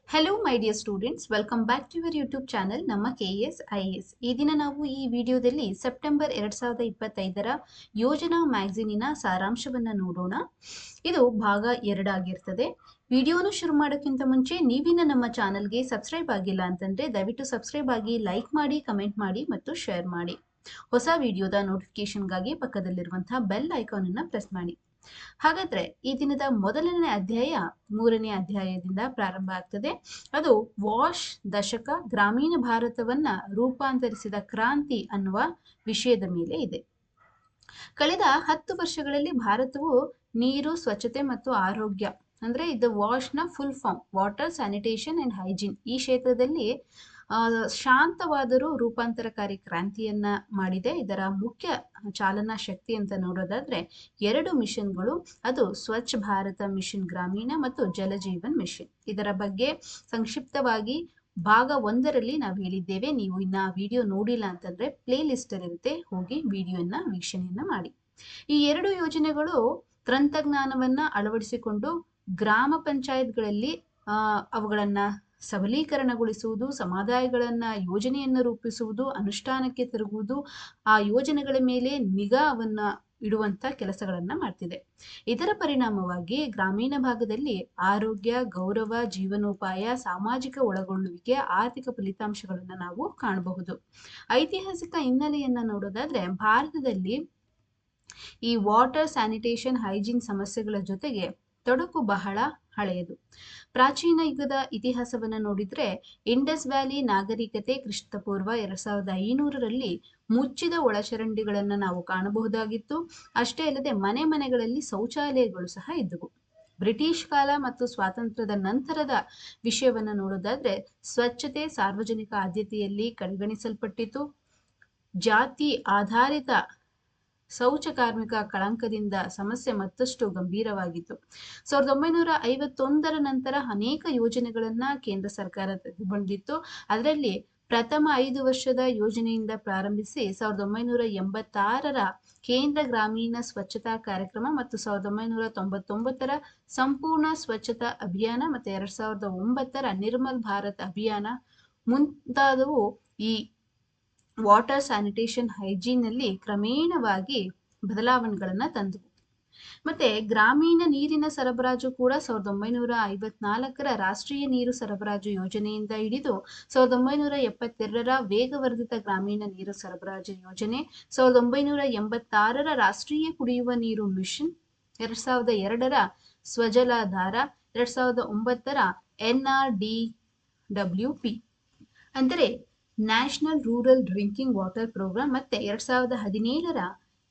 Hello my dear students, welcome back to your YouTube channel ನಮ್ಮ KSIS. ಈ ದಿನ ನಾವು ಈ ವಿಡಿಯೋದಲ್ಲಿ ಸೆಪ್ಟೆಂಬರ್ 2025ರ ಯೋಜನಾ ಮ್ಯಾಗಝೀನಿನ ಸಾರಾಂಶವನ್ನು ನೋಡೋಣ. ಇದು ಭಾಗ 2 ಆಗಿರ್ತದೆ. ವಿಡಿಯೋನು ಶುರು ಮಾಡೋಕ್ಕಿಂತ ಮುಂಚೆ ನೀವಿನ ನಮ್ಮ ಚಾನಲ್ಗೆ ಸಬ್ಸ್ಕ್ರೈಬ್ ಆಗಿಲ್ಲ ಅಂತಂದ್ರೆ ದಯವಿಟ್ಟು ಸಬ್ಸ್ಕ್ರೈಬ್ ಆಗಿ, ಲೈಕ್ ಮಾಡಿ, ಕಮೆಂಟ್ ಮಾಡಿ ಮತ್ತು ಶೇರ್ ಮಾಡಿ. ಹೊಸ ವಿಡಿಯೋದ ನೋಟಿಫಿಕೇಶನ್ಗಾಗಿ ಪಕ್ಕದಲ್ಲಿರುವಂತಹ ಬೆಲ್ ಐಕಾನ್ ಅನ್ನು ಪ್ರೆಸ್ ಮಾಡಿ. ಹಾಗಾದ್ರೆ ಈ ದಿನದ ಮೊದಲನೇ ಅಧ್ಯಾಯ 3ನೇ ಅಧ್ಯಾಯದಿಂದ ಪ್ರಾರಂಭ ಆಗ್ತದೆ. ಅದು ವಾಶ್ ದಶಕ ಗ್ರಾಮೀಣ ಭಾರತವನ್ನ ರೂಪಾಂತರಿಸಿದ ಕ್ರಾಂತಿ ಅನ್ನುವ ವಿಷಯದ ಮೇಲೆ ಇದೆ. ಕಳೆದ 10 ವರ್ಷಗಳಲ್ಲಿ ಭಾರತವು ನೀರು, ಸ್ವಚ್ಛತೆ ಮತ್ತು ಆರೋಗ್ಯ ಅಂದ್ರೆ ಇದು ವಾಶ್ ನ full form, water, sanitation and hygiene, ಈ ಕ್ಷೇತ್ರದಲ್ಲಿ ಶಾಂತವಾದರೂ ರೂಪಾಂತರಕಾರಿ ಕ್ರಾಂತಿಯನ್ನ ಮಾಡಿದೆ. ಇದರ ಮುಖ್ಯ ಚಾಲನಾ ಶಕ್ತಿ ಅಂತ ನೋಡೋದಾದ್ರೆ 2 ಮಿಷನ್ಗಳು, ಅದು ಸ್ವಚ್ಛ ಭಾರತ ಮಿಷನ್ ಗ್ರಾಮೀಣ ಮತ್ತು ಜಲಜೀವನ್ ಮಿಷನ್. ಇದರ ಬಗ್ಗೆ ಸಂಕ್ಷಿಪ್ತವಾಗಿ ಭಾಗ 1ರಲ್ಲಿ ನಾವು ಹೇಳಿದ್ದೇವೆ. ನೀವು ಇನ್ನ ವಿಡಿಯೋ ನೋಡಿಲ್ಲ ಅಂತಂದ್ರೆ ಪ್ಲೇ ಲಿಸ್ಟ್ ಅಲ್ಲಿ ಇರುತ್ತೆ, ಹೋಗಿ ವಿಡಿಯೋನ ವೀಕ್ಷಣೆಯನ್ನ ಮಾಡಿ. ಈ 2 ಯೋಜನೆಗಳು ತಂತ್ರಜ್ಞಾನವನ್ನ ಅಳವಡಿಸಿಕೊಂಡು ಗ್ರಾಮ ಪಂಚಾಯತ್ಗಳಲ್ಲಿ ಅವುಗಳನ್ನ ಸಬಲೀಕರಣಗೊಳಿಸುವುದು, ಸಮುದಾಯಗಳನ್ನ ಯೋಜನೆಯನ್ನು ರೂಪಿಸುವುದು, ಅನುಷ್ಠಾನಕ್ಕೆ ತರುವುದು, ಆ ಯೋಜನೆಗಳ ಮೇಲೆ ನಿಗಾವನ್ನ ಇಡುವಂತ ಕೆಲಸಗಳನ್ನ ಮಾಡ್ತಿದೆ. ಇದರ ಪರಿಣಾಮವಾಗಿ ಗ್ರಾಮೀಣ ಭಾಗದಲ್ಲಿ ಆರೋಗ್ಯ, ಗೌರವ, ಜೀವನೋಪಾಯ, ಸಾಮಾಜಿಕ ಒಳಗೊಳ್ಳುವಿಕೆ, ಆರ್ಥಿಕ ಫಲಿತಾಂಶಗಳನ್ನ ನಾವು ಕಾಣಬಹುದು. ಐತಿಹಾಸಿಕ ಹಿನ್ನೆಲೆಯನ್ನ ನೋಡೋದಾದ್ರೆ ಭಾರತದಲ್ಲಿ ಈ ವಾಟರ್, ಸ್ಯಾನಿಟೇಷನ್, ಹೈಜೀನ್ ಸಮಸ್ಯೆಗಳ ಜೊತೆಗೆ ತೊಡಕು ಬಹಳ ಹಳೆಯದು. ಪ್ರಾಚೀನ ಯುಗದ ಇತಿಹಾಸವನ್ನ ನೋಡಿದ್ರೆ ಇಂಡಸ್ ವ್ಯಾಲಿ ನಾಗರಿಕತೆ ಕ್ರಿಸ್ತಪೂರ್ವ 2500ರಲ್ಲಿ ಮುಚ್ಚಿದ ಒಳಚರಂಡಿಗಳನ್ನ ನಾವು ಕಾಣಬಹುದಾಗಿತ್ತು. ಅಷ್ಟೇ ಅಲ್ಲದೆ ಮನೆಗಳಲ್ಲಿ ಶೌಚಾಲಯಗಳು ಸಹ ಇದ್ದವು. ಬ್ರಿಟಿಷ್ ಕಾಲ ಮತ್ತು ಸ್ವಾತಂತ್ರ್ಯದ ನಂತರದ ವಿಷಯವನ್ನ ನೋಡೋದಾದ್ರೆ ಸ್ವಚ್ಛತೆ ಸಾರ್ವಜನಿಕ ಆದ್ಯತೆಯಲ್ಲಿ ಕಡೆಗಣಿಸಲ್ಪಟ್ಟಿತು. ಜಾತಿ ಆಧಾರಿತ ಶೌಚ ಕಾರ್ಮಿಕ ಕಳಂಕದಿಂದ ಸಮಸ್ಯೆ ಮತ್ತಷ್ಟು ಗಂಭೀರವಾಗಿತ್ತು. 1951ರ ನಂತರ ಅನೇಕ ಯೋಜನೆಗಳನ್ನ ಕೇಂದ್ರ ಸರ್ಕಾರ ತೆಗೆದುಕೊಂಡಿತ್ತು. ಅದರಲ್ಲಿ ಪ್ರಥಮ 5 ವರ್ಷದ ಯೋಜನೆಯಿಂದ ಪ್ರಾರಂಭಿಸಿ 1986ರ ಕೇಂದ್ರ ಗ್ರಾಮೀಣ ಸ್ವಚ್ಛತಾ ಕಾರ್ಯಕ್ರಮ ಮತ್ತು 1999ರ ಸಂಪೂರ್ಣ ಸ್ವಚ್ಛತಾ ಅಭಿಯಾನ ಮತ್ತು 2009ರ ನಿರ್ಮಲ್ ಭಾರತ್ ಅಭಿಯಾನ ಮುಂತಾದವು ಈ ವಾಟರ್, ಸ್ಯಾನಿಟೇಷನ್, ಹೈಜೀನ್ ನಲ್ಲಿ ಕ್ರಮೇಣವಾಗಿ ಬದಲಾವಣೆಗಳನ್ನ ತಂದವು. ಮತ್ತೆ ಗ್ರಾಮೀಣ ನೀರಿನ ಸರಬರಾಜು ಕೂಡ 1954ರ ರಾಷ್ಟ್ರೀಯ ನೀರು ಸರಬರಾಜು ಯೋಜನೆಯಿಂದ ಹಿಡಿದು 1972ರ ವೇಗವರ್ಧಿತ ಗ್ರಾಮೀಣ ನೀರು ಸರಬರಾಜು ಯೋಜನೆ, 1986ರ ರಾಷ್ಟ್ರೀಯ ಕುಡಿಯುವ ನೀರು ಮಿಷನ್, 2002ರ ಸ್ವಜಲಾಧಾರ, 2009ರ NRDWP ಅಂದರೆ national rural drinking water programme, ಮತ್ತೆ 2017ರ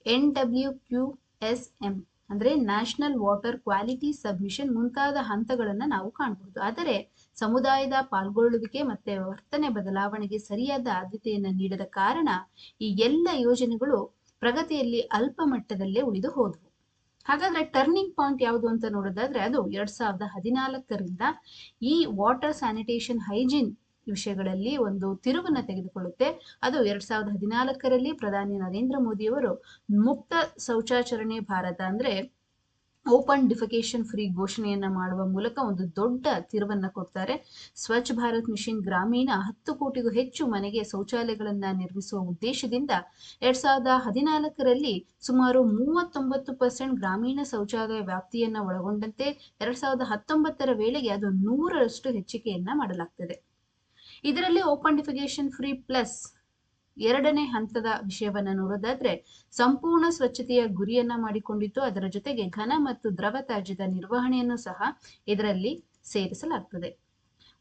NWQSM ಅಂದ್ರೆ ನ್ಯಾಷನಲ್ ವಾಟರ್ ಕ್ವಾಲಿಟಿ ಸಬ್ಮಿಷನ್ ಮುಂತಾದ ಹಂತಗಳನ್ನ ನಾವು ಕಾಣಬಹುದು. ಆದರೆ ಸಮುದಾಯದ ಪಾಲ್ಗೊಳ್ಳುವಿಕೆ ಮತ್ತೆ ವರ್ತನೆ ಬದಲಾವಣೆಗೆ ಸರಿಯಾದ ಆದ್ಯತೆಯನ್ನು ನೀಡದ ಕಾರಣ ಈ ಎಲ್ಲ ಯೋಜನೆಗಳು ಪ್ರಗತಿಯಲ್ಲಿ ಅಲ್ಪ ಮಟ್ಟದಲ್ಲೇ ಉಳಿದು ಹೋದವು. ಹಾಗಾದ್ರೆ ಟರ್ನಿಂಗ್ ಪಾಯಿಂಟ್ ಯಾವುದು ಅಂತ ನೋಡೋದಾದ್ರೆ ಅದು 2014ರಿಂದ ಈ ವಾಟರ್, ಸ್ಯಾನಿಟೇಷನ್, ಹೈಜೀನ್ ವಿಷಯಗಳಲ್ಲಿ ಒಂದು ತಿರುವನ್ನ ತೆಗೆದುಕೊಳ್ಳುತ್ತೆ. ಅದು 2014ರಲ್ಲಿ ಪ್ರಧಾನಿ ನರೇಂದ್ರ ಮೋದಿಯವರು ಮುಕ್ತ ಶೌಚಾಚರಣೆ ಭಾರತ ಅಂದ್ರೆ ಓಪನ್ ಡಿಫಿಕೇಶನ್ ಫ್ರೀ ಘೋಷಣೆಯನ್ನ ಮಾಡುವ ಮೂಲಕ ಒಂದು ದೊಡ್ಡ ತಿರುವನ್ನ ಕೊಡ್ತಾರೆ. ಸ್ವಚ್ಛ ಭಾರತ್ ಮಿಷನ್ ಗ್ರಾಮೀಣ 10 ಕೋಟಿಗೂ ಹೆಚ್ಚು ಮನೆಗೆ ಶೌಚಾಲಯಗಳನ್ನ ನಿರ್ಮಿಸುವ ಉದ್ದೇಶದಿಂದ 2014ರಲ್ಲಿ ಸುಮಾರು 39% ಗ್ರಾಮೀಣ ಶೌಚಾಲಯ ವ್ಯಾಪ್ತಿಯನ್ನ ಒಳಗೊಂಡಂತೆ 2019ರ ವೇಳೆಗೆ ಅದು 100ರಷ್ಟು ಹೆಚ್ಚಿಕೆಯನ್ನ ಮಾಡಲಾಗ್ತದೆ. ಇದರಲ್ಲಿ ಓಪನ್ ಡಿಫಿಕೇಶನ್ ಫ್ರೀ ಪ್ಲಸ್ 2ನೇ ಹಂತದ ವಿಷಯವನ್ನ ನೋಡೋದಾದ್ರೆ ಸಂಪೂರ್ಣ ಸ್ವಚ್ಛತೆಯ ಗುರಿಯನ್ನ ಮಾಡಿಕೊಂಡಿದ್ದು, ಅದರ ಜೊತೆಗೆ ಘನ ಮತ್ತು ದ್ರವ ತ್ಯಾಜ್ಯದ ನಿರ್ವಹಣೆಯನ್ನು ಸಹ ಇದರಲ್ಲಿ ಸೇರಿಸಲಾಗ್ತದೆ.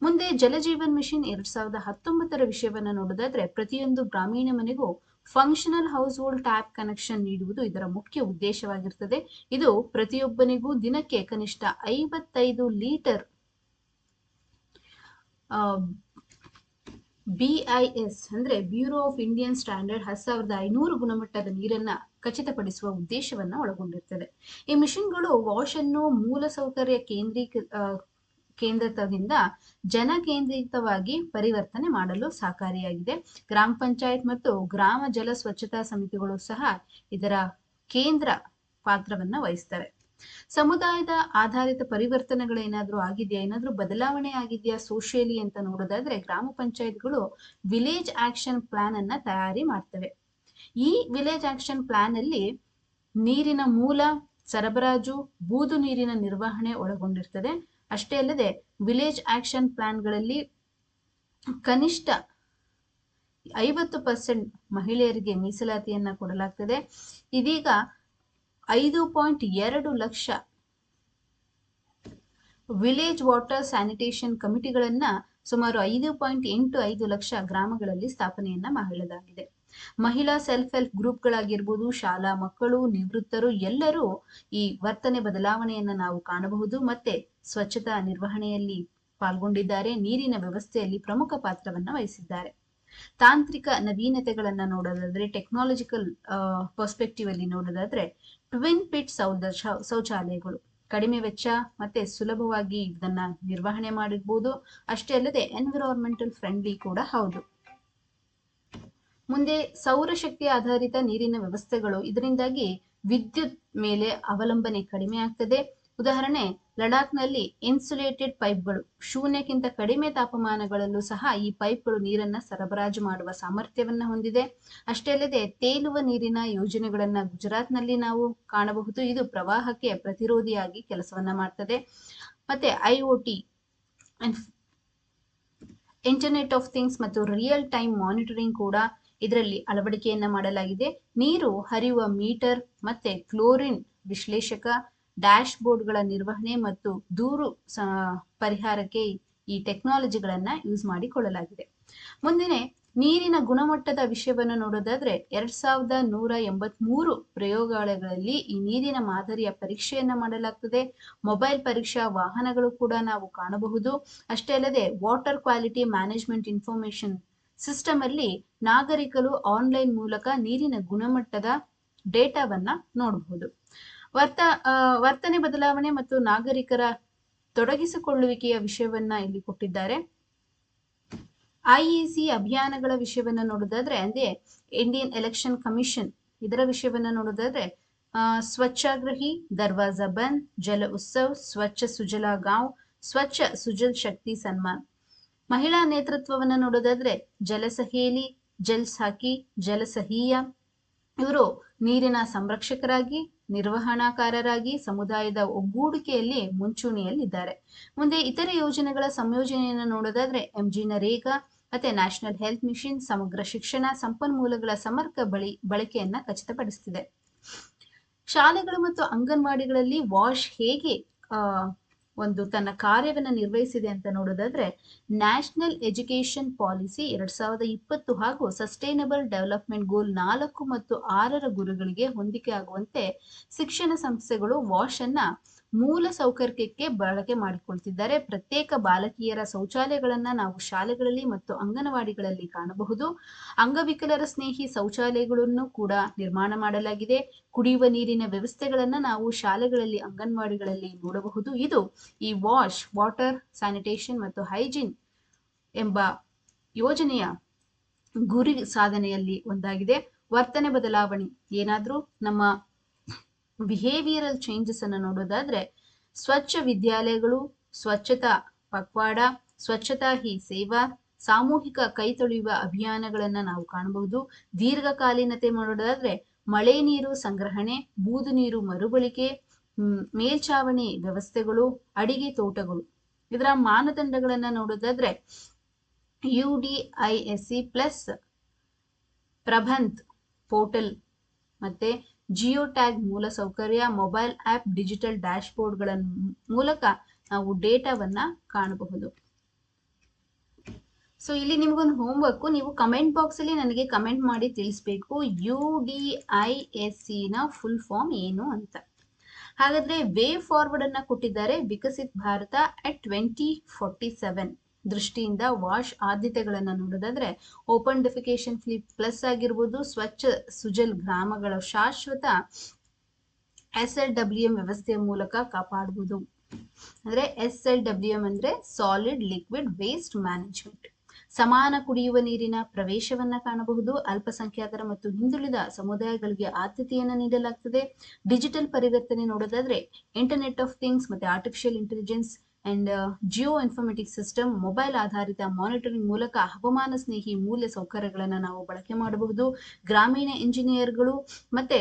ಮುಂದೆ ಜಲಜೀವನ್ ಮಿಷನ್ 2019ರ ವಿಷಯವನ್ನ ನೋಡೋದಾದ್ರೆ ಪ್ರತಿಯೊಂದು ಗ್ರಾಮೀಣ ಮನೆಗೂ functional house hold tap connection ನೀಡುವುದು ಇದರ ಮುಖ್ಯ ಉದ್ದೇಶವಾಗಿರ್ತದೆ. ಇದು ಪ್ರತಿಯೊಬ್ಬನಿಗೂ ದಿನಕ್ಕೆ ಕನಿಷ್ಠ 55 ಲೀಟರ್ BIS ಅಂದ್ರೆ ಬ್ಯೂರೋ ಆಫ್ ಇಂಡಿಯನ್ ಸ್ಟ್ಯಾಂಡರ್ಡ್ 10,500 ಗುಣಮಟ್ಟದ ನೀರನ್ನ ಖಚಿತಪಡಿಸುವ ಉದ್ದೇಶವನ್ನ ಒಳಗೊಂಡಿರ್ತದೆ. ಈ ಮಿಷನ್ಗಳು ವಾಶ್ ಅನ್ನು ಮೂಲಸೌಕರ್ಯ ಕೇಂದ್ರಿತದಿಂದ ಜನಕೇಂದ್ರಿತವಾಗಿ ಪರಿವರ್ತನೆ ಮಾಡಲು ಸಹಕಾರಿಯಾಗಿದೆ. ಗ್ರಾಮ ಪಂಚಾಯತ್ ಮತ್ತು ಗ್ರಾಮ ಜಲ ಸ್ವಚ್ಛತಾ ಸಮಿತಿಗಳು ಸಹ ಇದರ ಕೇಂದ್ರ ಪಾತ್ರವನ್ನ ವಹಿಸ್ತವೆ. ಸಮುದಾಯದ ಆಧಾರಿತ ಪರಿವರ್ತನೆಗಳೇನಾದ್ರೂ ಆಗಿದೆಯಾ, ಏನಾದ್ರೂ ಬದಲಾವಣೆ ಆಗಿದೆಯಾ ಸೋಷಿಯಲಿ ಅಂತ ನೋಡೋದಾದ್ರೆ ಗ್ರಾಮ ಪಂಚಾಯತ್ಗಳು ವಿಲೇಜ್ ಆಕ್ಷನ್ ಪ್ಲಾನ್ ಅನ್ನ ತಯಾರಿ ಮಾಡ್ತವೆ. ಈ ವಿಲೇಜ್ ಆಕ್ಷನ್ ಪ್ಲಾನ್ ಅಲ್ಲಿ ನೀರಿನ ಮೂಲ, ಸರಬರಾಜು, ಬೂದು ನೀರಿನ ನಿರ್ವಹಣೆ ಒಳಗೊಂಡಿರ್ತದೆ. ಅಷ್ಟೇ ಅಲ್ಲದೆ ವಿಲೇಜ್ ಆಕ್ಷನ್ ಪ್ಲಾನ್ಗಳಲ್ಲಿ ಕನಿಷ್ಠ 50% ಮಹಿಳೆಯರಿಗೆ ಮೀಸಲಾತಿಯನ್ನ ಕೊಡಲಾಗ್ತದೆ. ಇದೀಗ 5.2 ಲಕ್ಷ ವಿಲೇಜ್ ವಾಟರ್ ಸ್ಯಾನಿಟೇಷನ್ ಕಮಿಟಿಗಳನ್ನ ಸುಮಾರು 5.85 ಲಕ್ಷ ಗ್ರಾಮಗಳಲ್ಲಿ ಸ್ಥಾಪನೆಯನ್ನ ಮಾಡಲಾಗಿದೆ. ಮಹಿಳಾ ಸೆಲ್ಫ್ ಹೆಲ್ಪ್ ಗ್ರೂಪ್ಗಳಾಗಿರ್ಬೋದು, ಶಾಲಾ ಮಕ್ಕಳು, ನಿವೃತ್ತರು ಎಲ್ಲರೂ ಈ ವರ್ತನೆ ಬದಲಾವಣೆಯನ್ನ ನಾವು ಕಾಣಬಹುದು. ಮತ್ತೆ ಸ್ವಚ್ಛತಾ ನಿರ್ವಹಣೆಯಲ್ಲಿ ಪಾಲ್ಗೊಂಡಿದ್ದಾರೆ, ನೀರಿನ ವ್ಯವಸ್ಥೆಯಲ್ಲಿ ಪ್ರಮುಖ ಪಾತ್ರವನ್ನ ವಹಿಸಿದ್ದಾರೆ. ತಾಂತ್ರಿಕ ನವೀನತೆಗಳನ್ನ ನೋಡೋದಾದ್ರೆ, ಟೆಕ್ನಾಲಜಿಕಲ್ ಪರ್ಸ್ಪೆಕ್ಟಿವ್ ಅಲ್ಲಿ ನೋಡೋದಾದ್ರೆ ಟ್ವಿನ್ ಪಿಟ್ ಶೌಚಾಲಯಗಳು ಕಡಿಮೆ ವೆಚ್ಚ ಮತ್ತೆ ಸುಲಭವಾಗಿ ಇದನ್ನ ನಿರ್ವಹಣೆ ಮಾಡಿರ್ಬೋದು. ಅಷ್ಟೇ ಅಲ್ಲದೆ ಎನ್ವಿರಾನ್ಮೆಂಟಲ್ ಫ್ರೆಂಡ್ಲಿ ಕೂಡ ಹೌದು. ಮುಂದೆ ಸೌರಶಕ್ತಿ ಆಧಾರಿತ ನೀರಿನ ವ್ಯವಸ್ಥೆಗಳು, ಇದರಿಂದಾಗಿ ವಿದ್ಯುತ್ ಮೇಲೆ ಅವಲಂಬನೆ ಕಡಿಮೆ ಆಗ್ತದೆ. ಉದಾಹರಣೆ, ಲಡಾಖ್ನಲ್ಲಿ ಇನ್ಸುಲೇಟೆಡ್ ಪೈಪ್ಗಳು, ಶೂನ್ಯಕ್ಕಿಂತ ಕಡಿಮೆ ತಾಪಮಾನಗಳಲ್ಲೂ ಸಹ ಈ ಪೈಪ್ಗಳು ನೀರನ್ನ ಸರಬರಾಜು ಮಾಡುವ ಸಾಮರ್ಥ್ಯವನ್ನ ಹೊಂದಿದೆ. ಅಷ್ಟೇ ಅಲ್ಲದೆ ತೇಲುವ ನೀರಿನ ಯೋಜನೆಗಳನ್ನ ಗುಜರಾತ್ನಲ್ಲಿ ನಾವು ಕಾಣಬಹುದು. ಇದು ಪ್ರವಾಹಕ್ಕೆ ಪ್ರತಿರೋಧಿಯಾಗಿ ಕೆಲಸವನ್ನ ಮಾಡ್ತದೆ. ಮತ್ತೆ IoT, ಇಂಟರ್ನೆಟ್ ಆಫ್ ಥಿಂಗ್ಸ್ ಮತ್ತು ರಿಯಲ್ ಟೈಮ್ ಮಾನಿಟರಿಂಗ್ ಕೂಡ ಇದರಲ್ಲಿ ಅಳವಡಿಕೆಯನ್ನ ಮಾಡಲಾಗಿದೆ. ನೀರು ಹರಿಯುವ ಮೀಟರ್ ಮತ್ತೆ ಕ್ಲೋರಿನ್ ವಿಶ್ಲೇಷಕ, ಡ್ಯಾಶ್ ಬೋರ್ಡ್ಗಳ ನಿರ್ವಹಣೆ ಮತ್ತು ದೂರು ಪರಿಹಾರಕ್ಕೆ ಈ ಟೆಕ್ನಾಲಜಿಗಳನ್ನ ಯೂಸ್ ಮಾಡಿಕೊಳ್ಳಲಾಗಿದೆ. ಮುಂದಿನ ನೀರಿನ ಗುಣಮಟ್ಟದ ವಿಷಯವನ್ನು ನೋಡೋದಾದ್ರೆ 2183 ಪ್ರಯೋಗಾಲಯಗಳಲ್ಲಿ ಈ ನೀರಿನ ಮಾದರಿಯ ಪರೀಕ್ಷೆಯನ್ನ ಮಾಡಲಾಗ್ತದೆ. ಮೊಬೈಲ್ ಪರೀಕ್ಷಾ ವಾಹನಗಳು ಕೂಡ ನಾವು ಕಾಣಬಹುದು. ಅಷ್ಟೇ ಅಲ್ಲದೆ water quality management information system ಅಲ್ಲಿ ನಾಗರಿಕರು ಆನ್ಲೈನ್ ಮೂಲಕ ನೀರಿನ ಗುಣಮಟ್ಟದ ಡೇಟಾವನ್ನ ನೋಡಬಹುದು. ವರ್ತನೆ ಬದಲಾವಣೆ ಮತ್ತು ನಾಗರಿಕರ ತೊಡಗಿಸಿಕೊಳ್ಳುವಿಕೆಯ ವಿಷಯವನ್ನ ಇಲ್ಲಿ ಕೊಟ್ಟಿದ್ದಾರೆ. IEC ಅಭಿಯಾನಗಳ ವಿಷಯವನ್ನ ನೋಡೋದಾದ್ರೆ, ಅಂದ್ರೆ ಇಂಡಿಯನ್ ಎಲೆಕ್ಷನ್ ಕಮಿಷನ್, ಇದರ ವಿಷಯವನ್ನ ನೋಡೋದಾದ್ರೆ ಸ್ವಚ್ಛಾಗ್ರಹಿ, ದರ್ವಾಜಾ ಬಂದ್, ಜಲ ಉತ್ಸವ್, ಸ್ವಚ್ಛ ಸುಜಲಾ ಗಾಂವ್, ಸ್ವಚ್ಛ ಸುಜಲ್ ಶಕ್ತಿ ಸನ್ಮಾನ್. ಮಹಿಳಾ ನೇತೃತ್ವವನ್ನ ನೋಡೋದಾದ್ರೆ ಜಲ ಸಹೇಲಿ, ಜಲ್ ಸಾಕಿ, ಜಲ ಸಹೀಯ. ಇವರು ನೀರಿನ ಸಂರಕ್ಷಕರಾಗಿ, ನಿರ್ವಹಣಾಕಾರರಾಗಿ ಸಮುದಾಯದ ಒಗ್ಗೂಡಿಕೆಯಲ್ಲಿ ಮುಂಚೂಣಿಯಲ್ಲಿದ್ದಾರೆ. ಮುಂದೆ ಇತರೆ ಯೋಜನೆಗಳ ಸಂಯೋಜನೆಯನ್ನು ನೋಡೋದಾದ್ರೆ MG ನರೇಗಾ ಮತ್ತೆ ನ್ಯಾಷನಲ್ ಹೆಲ್ತ್ ಮಿಷನ್ ಸಮಗ್ರ ಶಿಕ್ಷಣ ಸಂಪನ್ಮೂಲಗಳ ಸಮರ್ಥ ಬಳಕೆಯನ್ನ ಖಚಿತಪಡಿಸುತ್ತಿದೆ. ಶಾಲೆಗಳು ಮತ್ತು ಅಂಗನವಾಡಿಗಳಲ್ಲಿ ವಾಶ್ ಹೇಗೆ ಒಂದು ತನ್ನ ಕಾರ್ಯವನ್ನು ನಿರ್ವಹಿಸಿದೆ ಅಂತ ನೋಡೋದಾದ್ರೆ, ನ್ಯಾಷನಲ್ ಎಜುಕೇಶನ್ ಪಾಲಿಸಿ 2020 ಹಾಗೂ ಸಸ್ಟೈನಬಲ್ ಡೆವಲಪ್ಮೆಂಟ್ ಗೋಲ್ 4 ಮತ್ತು 6ರ ಗುರಿಗಳಿಗೆ ಹೊಂದಿಕೆ ಆಗುವಂತೆ ಶಿಕ್ಷಣ ಸಂಸ್ಥೆಗಳು ವಾಶ್ ಅನ್ನ ಮೂಲ ಸೌಕರ್ಯಕ್ಕೆ ಬಳಕೆ ಮಾಡಿಕೊಳ್ತಿದ್ದಾರೆ. ಪ್ರತ್ಯೇಕ ಬಾಲಕಿಯರ ಶೌಚಾಲಯಗಳನ್ನ ನಾವು ಶಾಲೆಗಳಲ್ಲಿ ಮತ್ತು ಅಂಗನವಾಡಿಗಳಲ್ಲಿ ಕಾಣಬಹುದು. ಅಂಗವಿಕಲರ ಸ್ನೇಹಿ ಶೌಚಾಲಯಗಳನ್ನು ಕೂಡ ನಿರ್ಮಾಣ ಮಾಡಲಾಗಿದೆ. ಕುಡಿಯುವ ನೀರಿನ ವ್ಯವಸ್ಥೆಗಳನ್ನ ನಾವು ಶಾಲೆಗಳಲ್ಲಿ, ಅಂಗನವಾಡಿಗಳಲ್ಲಿ ನೋಡಬಹುದು. ಇದು ಈ ವಾಟರ್ ಸ್ಯಾನಿಟೇಷನ್ ಮತ್ತು ಹೈಜೀನ್ ಎಂಬ ಯೋಜನೆಯ ಗುರಿ ಸಾಧನೆಯಲ್ಲಿ ಒಂದಾಗಿದೆ. ವರ್ತನೆ ಬದಲಾವಣೆ, ಏನಾದ್ರೂ ನಮ್ಮ ಬಿಹೇವಿಯರಲ್ ಚೇಂಜಸ್ ಅನ್ನು ನೋಡೋದಾದ್ರೆ ಸ್ವಚ್ಛ ವಿದ್ಯಾಲಯಗಳು, ಸ್ವಚ್ಛತಾ ಪಕ್ವಾಡ, ಸ್ವಚ್ಛತಾ ಹಿ ಸೇವಾ, ಸಾಮೂಹಿಕ ಕೈ ತೊಳೆಯುವ ಅಭಿಯಾನಗಳನ್ನ ನಾವು ಕಾಣಬಹುದು. ದೀರ್ಘಕಾಲೀನತೆ ಮಾಡೋದಾದ್ರೆ ಮಳೆ ನೀರು ಸಂಗ್ರಹಣೆ, ಬೂದು ನೀರು ಮರುಬಳಿಕೆ, ಮೇಲ್ಛಾವಣಿ ವ್ಯವಸ್ಥೆಗಳು, ಅಡಿಗೆ ತೋಟಗಳು. ಇದರ ಮಾನದಂಡಗಳನ್ನ ನೋಡೋದಾದ್ರೆ UDISC ಪ್ಲಸ್ ಪ್ರಬಂಧ್ ಪೋರ್ಟಲ್ ಮತ್ತೆ ಜಿಯೋ ಟ್ಯಾಗ್ ಮೂಲಸೌಕರ್ಯ, ಮೊಬೈಲ್ ಆಪ್, ಡಿಜಿಟಲ್ ಡ್ಯಾಶ್ ಬೋರ್ಡ್ಗಳ ಮೂಲಕ ನಾವು ಡೇಟಾವನ್ನ ಕಾಣಬಹುದು. ಸೊ ಇಲ್ಲಿ ನಿಮ್ಗೊಂದು ಹೋಮ್ವರ್ಕ್, ನೀವು ಕಮೆಂಟ್ ಬಾಕ್ಸ್ ಅಲ್ಲಿ ನನಗೆ ಕಮೆಂಟ್ ಮಾಡಿ ತಿಳಿಸ್ಬೇಕು UDISC ನ ಫುಲ್ ಫಾರ್ಮ್ ಏನು ಅಂತ. ಹಾಗಾದ್ರೆ ವೇ ಫಾರ್ವರ್ಡ್ ಅನ್ನ ಕೊಟ್ಟಿದ್ದಾರೆ. ವಿಕಸಿತ್ ಭಾರತ at 2047 ದೃಷ್ಟಿಯಿಂದ ವಾಶ್ ಆದ್ಯತೆಗಳನ್ನ ನೋಡೋದಾದ್ರೆ ಓಪನ್ ಡೆಫಿಕೇಶನ್ ಫ್ರೀ ಪ್ಲಸ್ ಆಗಿರ್ಬೋದು, ಸ್ವಚ್ಛ ಸುಜಲ್ ಗ್ರಾಮಗಳ ಶಾಶ್ವತ SLWM ವ್ಯವಸ್ಥೆಯ ಮೂಲಕ ಕಾಪಾಡುವುದು. ಅಂದ್ರೆ SLWM ಅಂದ್ರೆ ಸಾಲಿಡ್ ಲಿಕ್ವಿಡ್ ವೇಸ್ಟ್ ಮ್ಯಾನೇಜ್ಮೆಂಟ್. ಸಮಾನ ಕುಡಿಯುವ ನೀರಿನ ಪ್ರವೇಶವನ್ನ ಕಾಣಬಹುದು. ಅಲ್ಪಸಂಖ್ಯಾತರ ಮತ್ತು ಹಿಂದುಳಿದ ಸಮುದಾಯಗಳಿಗೆ ಆದ್ಯತೆಯನ್ನು ನೀಡಲಾಗ್ತದೆ. ಡಿಜಿಟಲ್ ಪರಿವರ್ತನೆ ನೋಡೋದಾದ್ರೆ ಇಂಟರ್ನೆಟ್ ಆಫ್ ಥಿಂಗ್ಸ್ ಮತ್ತೆ artificial intelligence and Jio informatic system, mobile ಆಧಾರಿತ ಮಾನಿಟರಿಂಗ್ ಮೂಲಕ ಹವಾಮಾನ ಸ್ನೇಹಿ ಮೂಲ ಸೌಕರ್ಯಗಳನ್ನು ನಾವು ಬಳಕೆ ಮಾಡಬಹುದು. ಗ್ರಾಮೀಣ ಇಂಜಿನಿಯರ್ಗಳು ಮತ್ತೆ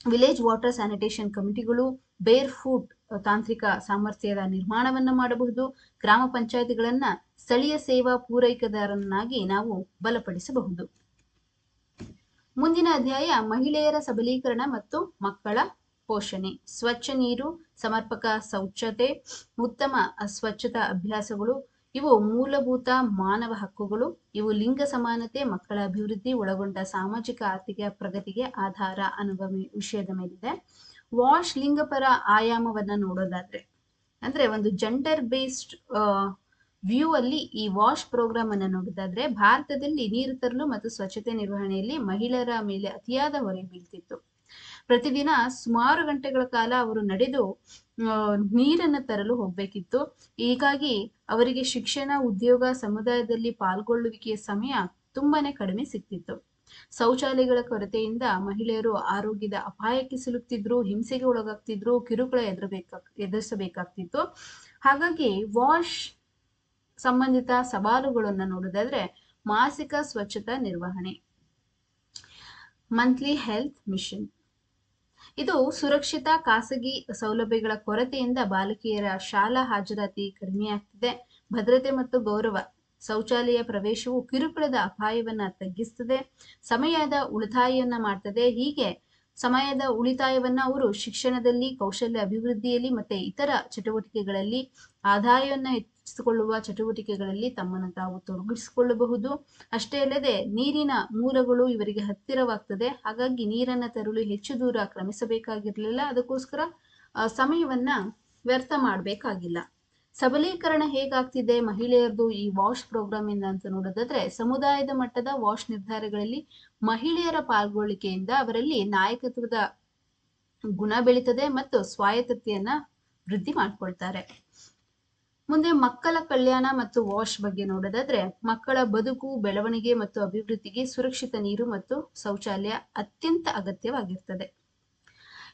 ವಿಲೇಜ್ ವಾಟರ್ ಸ್ಯಾನಿಟೇಷನ್ ಕಮಿಟಿಗಳು ಬೇರ್ ಫುಡ್ ತಾಂತ್ರಿಕ ಸಾಮರ್ಥ್ಯದ ನಿರ್ಮಾಣವನ್ನ ಮಾಡಬಹುದು. ಗ್ರಾಮ ಪಂಚಾಯತಿಗಳನ್ನ ಸ್ಥಳೀಯ ಸೇವಾ ಪೂರೈಕೆದಾರನ್ನಾಗಿ ನಾವು ಬಲಪಡಿಸಬಹುದು. ಮುಂದಿನ ಅಧ್ಯಾಯ ಮಹಿಳೆಯರ ಸಬಲೀಕರಣ ಮತ್ತು ಮಕ್ಕಳ ಪೋಷಣೆ. ಸ್ವಚ್ಛ ನೀರು, ಸಮರ್ಪಕ ಶೌಚತೆ, ಉತ್ತಮ ಸ್ವಚ್ಛತಾ ಅಭ್ಯಾಸಗಳು ಇವು ಮೂಲಭೂತ ಮಾನವ ಹಕ್ಕುಗಳು. ಇವು ಲಿಂಗ ಸಮಾನತೆ, ಮಕ್ಕಳ ಅಭಿವೃದ್ಧಿ ಒಳಗೊಂಡ ಸಾಮಾಜಿಕ ಆರ್ಥಿಕ ಪ್ರಗತಿಗೆ ಆಧಾರ ಅನ್ನುವ ವಿಷಯದ ಮೇಲಿದೆ. ವಾಶ್ ಲಿಂಗಪರ ಆಯಾಮವನ್ನ ನೋಡೋದಾದ್ರೆ ಅಂದ್ರೆ ಒಂದು ಜೆಂಡರ್ ಬೇಸ್ಡ್ ವ್ಯೂ ಅಲ್ಲಿ ಈ ವಾಶ್ ಪ್ರೋಗ್ರಾಮ್ ಅನ್ನ ನೋಡೋದಾದ್ರೆ ಭಾರತದಲ್ಲಿ ನೀರು ತರಲು ಮತ್ತು ಸ್ವಚ್ಛತೆ ನಿರ್ವಹಣೆಯಲ್ಲಿ ಮಹಿಳೆಯರ ಮೇಲೆ ಅತಿಯಾದ ಹೊರೆ ಬೀಳ್ತಿತ್ತು. ಪ್ರತಿದಿನ ಸುಮಾರು ಗಂಟೆಗಳ ಕಾಲ ಅವರು ನಡೆದು ನೀರನ್ನು ತರಲು ಹೋಗ್ಬೇಕಿತ್ತು. ಹೀಗಾಗಿ ಅವರಿಗೆ ಶಿಕ್ಷಣ, ಉದ್ಯೋಗ, ಸಮುದಾಯದಲ್ಲಿ ಪಾಲ್ಗೊಳ್ಳುವಿಕೆಯ ಸಮಯ ತುಂಬಾನೇ ಕಡಿಮೆ ಸಿಗ್ತಿತ್ತು. ಶೌಚಾಲಯಗಳ ಕೊರತೆಯಿಂದ ಮಹಿಳೆಯರು ಆರೋಗ್ಯದ ಅಪಾಯಕ್ಕೆ ಸಿಲುಕ್ತಿದ್ರು, ಹಿಂಸೆಗೆ ಒಳಗಾಗ್ತಿದ್ರು, ಕಿರುಕುಳ ಎದುರಿಸಬೇಕಾಗ್ತಿತ್ತು. ಹಾಗಾಗಿ ವಾಶ್ ಸಂಬಂಧಿತ ಸವಾಲುಗಳನ್ನ ನೋಡೋದಾದ್ರೆ ಮಾಸಿಕ ಸ್ವಚ್ಛತಾ ನಿರ್ವಹಣೆ, ಮಂತ್ಲಿ ಹೆಲ್ತ್ ಮಿಷನ್. ಇದು ಸುರಕ್ಷಿತ ಖಾಸಗಿ ಸೌಲಭ್ಯಗಳ ಕೊರತೆಯಿಂದ ಬಾಲಕಿಯರ ಶಾಲಾ ಹಾಜರಾತಿ ಕಡಿಮೆಯಾಗ್ತಿದೆ. ಭದ್ರತೆ ಮತ್ತು ಗೌರವ, ಶೌಚಾಲಯ ಪ್ರವೇಶವು ಕಿರುಕುಳದ ಅಪಾಯವನ್ನ ತಗ್ಗಿಸ್ತದೆ, ಸಮಯದ ಉಳಿತಾಯವನ್ನ ಮಾಡ್ತದೆ. ಹೀಗೆ ಸಮಯದ ಉಳಿತಾಯವನ್ನ ಅವರು ಶಿಕ್ಷಣದಲ್ಲಿ, ಕೌಶಲ್ಯ ಅಭಿವೃದ್ಧಿಯಲ್ಲಿ ಮತ್ತೆ ಇತರ ಚಟುವಟಿಕೆಗಳಲ್ಲಿ, ಆದಾಯವನ್ನ ಹೆಚ್ಚಿಸಿಕೊಳ್ಳುವ ಚಟುವಟಿಕೆಗಳಲ್ಲಿ ತಮ್ಮನ್ನು ತಾವು ತೊಡಗಿಸಿಕೊಳ್ಳಬಹುದು. ಅಷ್ಟೇ ಅಲ್ಲದೆ ನೀರಿನ ಮೂಲಗಳು ಇವರಿಗೆ ಹತ್ತಿರವಾಗ್ತದೆ. ಹಾಗಾಗಿ ನೀರನ್ನ ತರಲು ಹೆಚ್ಚು ದೂರ ಕ್ರಮಿಸಬೇಕಾಗಿರ್ಲಿಲ್ಲ. ಅದಕ್ಕೋಸ್ಕರ ಸಮಯವನ್ನ ವ್ಯರ್ಥ ಮಾಡಬೇಕಾಗಿಲ್ಲ. ಸಬಲೀಕರಣ ಹೇಗಾಗ್ತಿದೆ ಮಹಿಳೆಯರದು ಈ ವಾಶ್ ಪ್ರೋಗ್ರಾಮ್ ಇಂದ ಅಂತ ನೋಡೋದಾದ್ರೆ ಸಮುದಾಯದ ಮಟ್ಟದ ವಾಶ್ ನಿರ್ಧಾರಗಳಲ್ಲಿ ಮಹಿಳೆಯರ ಪಾಲ್ಗೊಳ್ಳಿಕೆಯಿಂದ ಅವರಲ್ಲಿ ನಾಯಕತ್ವದ ಗುಣ ಬೆಳೀತದೆ ಮತ್ತು ಸ್ವಾಯತ್ತತೆಯನ್ನ ವೃದ್ಧಿ ಮಾಡ್ಕೊಳ್ತಾರೆ. ಮುಂದೆ ಮಕ್ಕಳ ಕಲ್ಯಾಣ ಮತ್ತು ವಾಶ್ ಬಗ್ಗೆ ನೋಡೋದಾದ್ರೆ ಮಕ್ಕಳ ಬದುಕು, ಬೆಳವಣಿಗೆ ಮತ್ತು ಅಭಿವೃದ್ಧಿಗೆ ಸುರಕ್ಷಿತ ನೀರು ಮತ್ತು ಶೌಚಾಲಯ ಅತ್ಯಂತ ಅಗತ್ಯವಾಗಿರ್ತದೆ.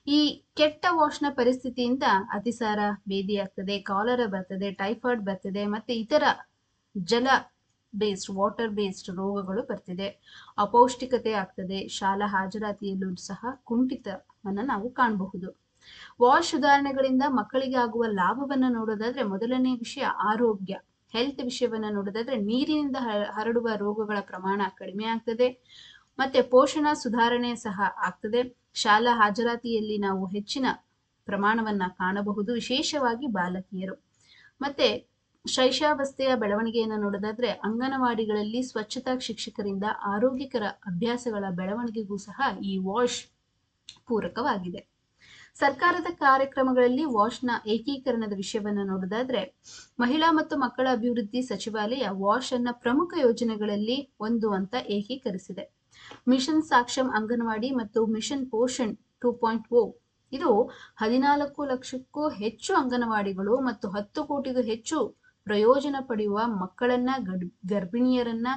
ಈ ಕೆಟ್ಟ ವಾಶ್ನ ಪರಿಸ್ಥಿತಿಯಿಂದ ಅತಿಸಾರ ಭೇದಿಯಾಗ್ತದೆ, ಕಾಲರ ಬರ್ತದೆ, ಟೈಫಾಯ್ಡ್ ಬರ್ತದೆ, ಮತ್ತೆ ಇತರ ಜಲ ಬೇಸ್ಡ್ ವಾಟರ್ ಬೇಸ್ಡ್ ರೋಗಗಳು ಬರ್ತಿದೆ, ಅಪೌಷ್ಟಿಕತೆ ಆಗ್ತದೆ, ಶಾಲಾ ಹಾಜರಾತಿಯಲ್ಲೂ ಸಹ ಕುಂಠಿತವನ್ನ ನಾವು ಕಾಣಬಹುದು. ವಾಶ್ ಸುಧಾರಣೆಗಳಿಂದ ಮಕ್ಕಳಿಗೆ ಆಗುವ ಲಾಭವನ್ನ ನೋಡೋದಾದ್ರೆ ಮೊದಲನೇ ವಿಷಯ ಆರೋಗ್ಯ, ಹೆಲ್ತ್ ವಿಷಯವನ್ನ ನೋಡೋದಾದ್ರೆ ನೀರಿನಿಂದ ಹರಡುವ ರೋಗಗಳ ಪ್ರಮಾಣ ಕಡಿಮೆ ಆಗ್ತದೆ, ಮತ್ತೆ ಪೋಷಣ ಸುಧಾರಣೆ ಸಹ ಆಗ್ತದೆ. ಶಾಲಾ ಹಾಜರಾತಿಯಲ್ಲಿ ನಾವು ಹೆಚ್ಚಿನ ಪ್ರಮಾಣವನ್ನ ಕಾಣಬಹುದು, ವಿಶೇಷವಾಗಿ ಬಾಲಕಿಯರು. ಮತ್ತೆ ಶೈಶಾವಸ್ಥೆಯ ಬೆಳವಣಿಗೆಯನ್ನು ನೋಡೋದಾದ್ರೆ ಅಂಗನವಾಡಿಗಳಲ್ಲಿ ಸ್ವಚ್ಛತಾ ಶಿಕ್ಷಕರಿಂದ ಆರೋಗ್ಯಕರ ಅಭ್ಯಾಸಗಳ ಬೆಳವಣಿಗೆಗೂ ಸಹ ಈ ವಾಶ್ ಪೂರಕವಾಗಿದೆ. ಸರ್ಕಾರದ ಕಾರ್ಯಕ್ರಮಗಳಲ್ಲಿ ವಾಶ್ನ ಏಕೀಕರಣದ ವಿಷಯವನ್ನ ನೋಡೋದಾದ್ರೆ ಮಹಿಳಾ ಮತ್ತು ಮಕ್ಕಳ ಅಭಿವೃದ್ಧಿ ಸಚಿವಾಲಯ ವಾಶ್ ಅನ್ನ ಪ್ರಮುಖ ಯೋಜನೆಗಳಲ್ಲಿ ಒಂದು ಅಂತ ಏಕೀಕರಿಸಿದೆ. ಮಿಷನ್ ಸಾಕ್ಷಮ್ ಅಂಗನವಾಡಿ ಮತ್ತು ಮಿಷನ್ ಪೋಷಣ್ 2.0 ಇದು 14 ಲಕ್ಷಕ್ಕೂ ಹೆಚ್ಚು ಅಂಗನವಾಡಿಗಳು ಮತ್ತು 10 ಕೋಟಿಗೂ ಹೆಚ್ಚು ಪ್ರಯೋಜನ ಪಡೆಯುವ ಮಕ್ಕಳನ್ನ, ಗರ್ಭಿಣಿಯರನ್ನ,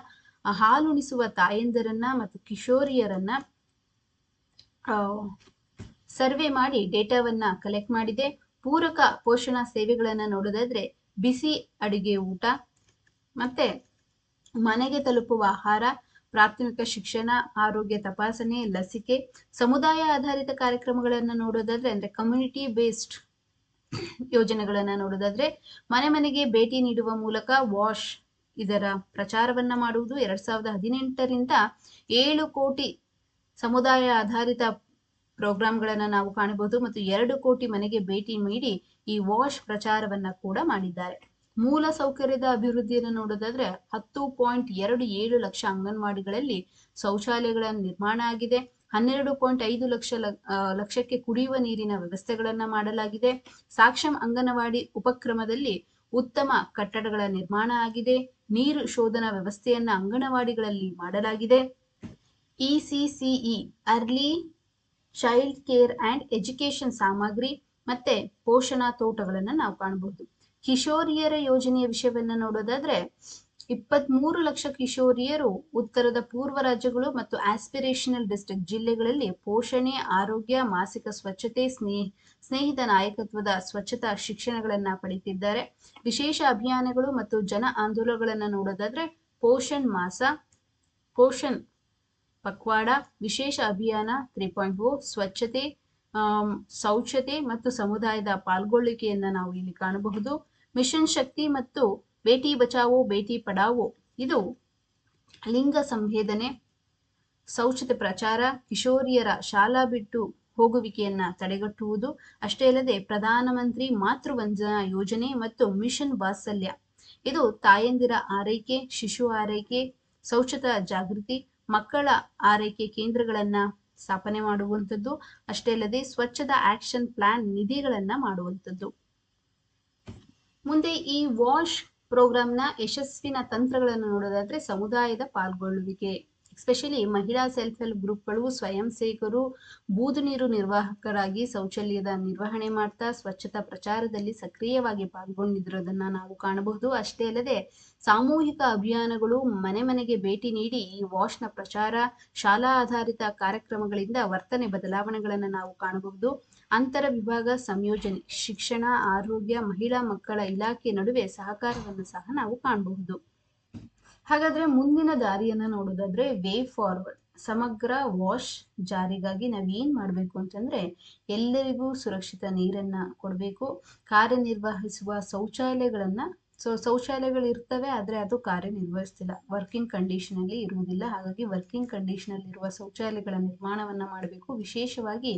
ಹಾಲುಣಿಸುವ ತಾಯಂದಿರನ್ನ ಮತ್ತು ಕಿಶೋರಿಯರನ್ನ ಸರ್ವೆ ಮಾಡಿ ಡೇಟಾವನ್ನ ಕಲೆಕ್ಟ್ ಮಾಡಿದೆ. ಪೂರಕ ಪೋಷಣಾ ಸೇವೆಗಳನ್ನ ನೋಡೋದಾದ್ರೆ ಬಿಸಿ ಅಡಿಗೆ ಊಟ, ಮತ್ತೆ ಮನೆಗೆ ತಲುಪುವ ಆಹಾರ, ಪ್ರಾಥಮಿಕ ಶಿಕ್ಷಣ, ಆರೋಗ್ಯ ತಪಾಸಣೆ, ಲಸಿಕೆ, ಸಮುದಾಯ ಆಧಾರಿತ ಕಾರ್ಯಕ್ರಮಗಳನ್ನ ನೋಡೋದಾದ್ರೆ ಅಂದ್ರೆ ಕಮ್ಯುನಿಟಿ ಬೇಸ್ಡ್ ಯೋಜನೆಗಳನ್ನ ನೋಡೋದಾದ್ರೆ ಮನೆ ಮನೆಗೆ ಭೇಟಿ ನೀಡುವ ಮೂಲಕ ವಾಶ್ ಇದರ ಪ್ರಚಾರವನ್ನ ಮಾಡುವುದು. 2018ರಿಂದ 7 ಕೋಟಿ ಸಮುದಾಯ ಆಧಾರಿತ ಪ್ರೋಗ್ರಾಂಗಳನ್ನ ನಾವು ಕಾಣಬಹುದು ಮತ್ತು 2 ಕೋಟಿ ಮನೆಗೆ ಭೇಟಿ ನೀಡಿ ಈ ವಾಶ್ ಪ್ರಚಾರವನ್ನ ಕೂಡ ಮಾಡಿದ್ದಾರೆ. ಮೂಲ ಸೌಕರ್ಯದ ಅಭಿವೃದ್ಧಿಯನ್ನು ನೋಡೋದಾದ್ರೆ 10.27 ಲಕ್ಷ ಅಂಗನವಾಡಿಗಳಲ್ಲಿ ಶೌಚಾಲಯಗಳ ನಿರ್ಮಾಣ ಆಗಿದೆ. 12.5 ಲಕ್ಷಕ್ಕೆ ಕುಡಿಯುವ ನೀರಿನ ವ್ಯವಸ್ಥೆಗಳನ್ನ ಮಾಡಲಾಗಿದೆ. ಸಾಕ್ಷಮ್ ಅಂಗನವಾಡಿ ಉಪಕ್ರಮದಲ್ಲಿ ಉತ್ತಮ ಕಟ್ಟಡಗಳ ನಿರ್ಮಾಣ ಆಗಿದೆ. ನೀರು ಶೋಧನಾ ವ್ಯವಸ್ಥೆಯನ್ನ ಅಂಗನವಾಡಿಗಳಲ್ಲಿ ಮಾಡಲಾಗಿದೆ. ECCE early child care and education ಸಾಮಗ್ರಿ ಮತ್ತೆ ಪೋಷಣಾ ತೋಟಗಳನ್ನ ನಾವು ಕಾಣಬಹುದು. ಕಿಶೋರಿಯರ ಯೋಜನೆಯ ವಿಷಯವನ್ನ ನೋಡೋದಾದ್ರೆ 23 ಲಕ್ಷ ಕಿಶೋರಿಯರು ಉತ್ತರದ ಪೂರ್ವ ರಾಜ್ಯಗಳು ಮತ್ತು ಆಸ್ಪಿರೇಷನಲ್ ಡಿಸ್ಟ್ರಿಕ್ಟ್ ಜಿಲ್ಲೆಗಳಲ್ಲಿ ಪೋಷಣೆ, ಆರೋಗ್ಯ, ಮಾಸಿಕ ಸ್ವಚ್ಛತೆ, ಸ್ನೇಹಿತ ನಾಯಕತ್ವದ ಸ್ವಚ್ಛತಾ ಶಿಕ್ಷಣಗಳನ್ನ ಪಡೆಯುತ್ತಿದ್ದಾರೆ. ವಿಶೇಷ ಅಭಿಯಾನಗಳು ಮತ್ತು ಜನ ಆಂದೋಲನಗಳನ್ನ ನೋಡೋದಾದ್ರೆ ಪೋಷಣ್ ಮಾಸ, ಪೋಷಣ್ ಪಕ್ವಾಡ, ವಿಶೇಷ ಅಭಿಯಾನ 3.0, ಸ್ವಚ್ಛತೆ, ಶೌಚತೆ ಮತ್ತು ಸಮುದಾಯದ ಪಾಲ್ಗೊಳ್ಳುವಿಕೆಯನ್ನ ನಾವು ಇಲ್ಲಿ ಕಾಣಬಹುದು. ಮಿಷನ್ ಶಕ್ತಿ ಮತ್ತು ಬೇಟಿ ಬಚಾವೋ ಬೇಟಿ ಪಡಾವೋ ಇದು ಲಿಂಗ ಸಂವೇದನೆ, ಶೌಚತೆ ಪ್ರಚಾರ, ಕಿಶೋರಿಯರ ಶಾಲಾ ಬಿಟ್ಟು ಹೋಗುವಿಕೆಯನ್ನ ತಡೆಗಟ್ಟುವುದು. ಅಷ್ಟೇ ಅಲ್ಲದೆ ಪ್ರಧಾನಮಂತ್ರಿ ಮಾತೃ ವಂದನಾ ಯೋಜನೆ ಮತ್ತು ಮಿಷನ್ ವಾತ್ಸಲ್ಯ ಇದು ತಾಯಂದಿರ ಆರೈಕೆ, ಶಿಶು ಆರೈಕೆ, ಶೌಚತಾ ಜಾಗೃತಿ, ಮಕ್ಕಳ ಆರೈಕೆ ಕೇಂದ್ರಗಳನ್ನ ಸ್ಥಾಪನೆ ಮಾಡುವಂಥದ್ದು. ಅಷ್ಟೇ ಅಲ್ಲದೆ ಸ್ವಚ್ಛತಾ ಆಕ್ಷನ್ ಪ್ಲಾನ್ ನಿಧಿಗಳನ್ನ ಮಾಡುವಂಥದ್ದು. ಮುಂದೆ ಈ ವಾಶ್ ಪ್ರೋಗ್ರಾಂನ ಯಶಸ್ವಿನ ತಂತ್ರಗಳನ್ನು ನೋಡೋದಾದ್ರೆ ಸಮುದಾಯದ ಪಾಲ್ಗೊಳ್ಳುವಿಕೆ, ಎಸ್ಪೆಷಲಿ ಮಹಿಳಾ ಸೆಲ್ಫ್ ಹೆಲ್ಪ್ ಗ್ರೂಪ್ಗಳು, ಸ್ವಯಂ ಸೇವಕರು ಬೂದು ನೀರು ನಿರ್ವಾಹಕರಾಗಿ ಶೌಚಾಲಯದ ನಿರ್ವಹಣೆ ಮಾಡ್ತಾ ಸ್ವಚ್ಛತಾ ಪ್ರಚಾರದಲ್ಲಿ ಸಕ್ರಿಯವಾಗಿ ಪಾಲ್ಗೊಂಡಿರೋದನ್ನ ನಾವು ಕಾಣಬಹುದು. ಅಷ್ಟೇ ಅಲ್ಲದೆ ಸಾಮೂಹಿಕ ಅಭಿಯಾನಗಳು, ಮನೆ ಮನೆಗೆ ಭೇಟಿ ನೀಡಿ ಈ ವಾಶ್ನ ಪ್ರಚಾರ, ಶಾಲಾ ಆಧಾರಿತ ಕಾರ್ಯಕ್ರಮಗಳಿಂದ ವರ್ತನೆ ಬದಲಾವಣೆಗಳನ್ನು ನಾವು ಕಾಣಬಹುದು. ಅಂತರ ವಿಭಾಗ ಸಂಯೋಜನೆ, ಶಿಕ್ಷಣ, ಆರೋಗ್ಯ, ಮಹಿಳಾ ಮಕ್ಕಳ ಇಲಾಖೆ ನಡುವೆ ಸಹಕಾರವನ್ನು ಸಹ ನಾವು ಕಾಣಬಹುದು. ಹಾಗಾದ್ರೆ ಮುಂದಿನ ದಾರಿಯನ್ನ ನೋಡೋದಾದ್ರೆ ವೇ ಫಾರ್ವರ್ಡ್. ಸಮಗ್ರ ವಾಶ್ ಜಾರಿಗಾಗಿ ನಾವೇನ್ ಮಾಡ್ಬೇಕು ಅಂತಂದ್ರೆ ಎಲ್ಲರಿಗೂ ಸುರಕ್ಷಿತ ನೀರನ್ನ ಕೊಡಬೇಕು. ಕಾರ್ಯನಿರ್ವಹಿಸುವ ಶೌಚಾಲಯಗಳು ಇರ್ತವೆ, ಆದ್ರೆ ಅದು ಕಾರ್ಯನಿರ್ವಹಿಸ್ತಿಲ್ಲ, ವರ್ಕಿಂಗ್ ಕಂಡೀಷನ್ ಅಲ್ಲಿ ಇರುವುದಿಲ್ಲ. ಹಾಗಾಗಿ ವರ್ಕಿಂಗ್ ಕಂಡೀಷನ್ ಅಲ್ಲಿ ಇರುವ ಶೌಚಾಲಯಗಳ ನಿರ್ಮಾಣವನ್ನ ಮಾಡಬೇಕು. ವಿಶೇಷವಾಗಿ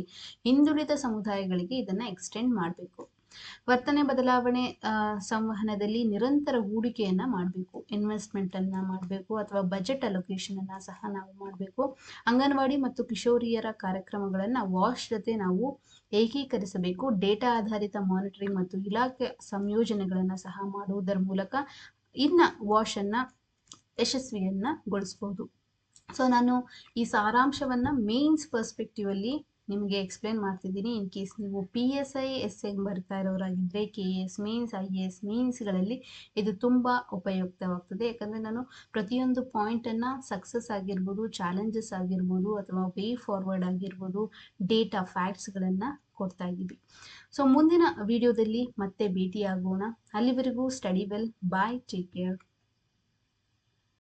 ಹಿಂದುಳಿದ ಸಮುದಾಯಗಳಿಗೆ ಇದನ್ನ ಎಕ್ಸ್ಟೆಂಡ್ ಮಾಡಬೇಕು. ವರ್ತನೆ ಬದಲಾವಣೆ ಸಂವಹನದಲ್ಲಿ ನಿರಂತರ ಹೂಡಿಕೆಯನ್ನ ಮಾಡಬೇಕು, ಇನ್ವೆಸ್ಟ್ಮೆಂಟ್ ಅನ್ನ ಮಾಡಬೇಕು, ಅಥವಾ ಬಜೆಟ್ ಅಲೋಕೇಶನ್ ಅನ್ನ ಸಹ ನಾವು ಮಾಡಬೇಕು. ಅಂಗನವಾಡಿ ಮತ್ತು ಕಿಶೋರಿಯರ ಕಾರ್ಯಕ್ರಮಗಳನ್ನ ವಾಶ್ ಜೊತೆ ನಾವು ಏಕೀಕರಿಸಬೇಕು. ಡೇಟಾ ಆಧಾರಿತ ಮಾನಿಟರಿಂಗ್ ಮತ್ತು ಇಲಾಖೆ ಸಂಯೋಜನೆಗಳನ್ನ ಸಹ ಮಾಡುವುದರ ಮೂಲಕ ವಾಶ್ ಅನ್ನ ಯಶಸ್ವಿಯನ್ನಗೊಳಿಸಬಹುದು. ಸೊ ನಾನು ಈ ಸಾರಾಂಶವನ್ನ ಮೇನ್ಸ್ ಪರ್ಸ್ಪೆಕ್ಟಿವ್ ಅಲ್ಲಿ ನಿಮಗೆ ಎಕ್ಸ್ಪ್ಲೇನ್ ಮಾಡ್ತಿದ್ದೀನಿ. ಇನ್ ಕೇಸ್ ನೀವು PSI SI ಬರ್ತಾ ಇರೋರಾಗಿದ್ರೆ KS ಮೇನ್ಸ್, IAS ಮೇನ್ಸ್ಗಳಲ್ಲಿ ಇದು ತುಂಬಾ ಉಪಯುಕ್ತವಾಗ್ತದೆ. ಯಾಕಂದ್ರೆ ನಾನು ಪ್ರತಿಯೊಂದು ಪಾಯಿಂಟ್ ಅನ್ನ ಸಕ್ಸಸ್ ಆಗಿರ್ಬೋದು, ಚಾಲೆಂಜಸ್ ಆಗಿರ್ಬೋದು, ಅಥವಾ ವೇ ಫಾರ್ವರ್ಡ್ ಆಗಿರ್ಬೋದು, ಡೇಟಾ ಫ್ಯಾಕ್ಟ್ಸ್ಗಳನ್ನ ಕೊಡ್ತಾ ಇದ್ದೀವಿ. ಸೊ ಮುಂದಿನ ವಿಡಿಯೋದಲ್ಲಿ ಮತ್ತೆ ಭೇಟಿಯಾಗೋಣ. ಅಲ್ಲಿವರೆಗೂ ಸ್ಟಡಿ ವೆಲ್, ಬಾಯ್, ಟೇಕ್ ಕೇರ್.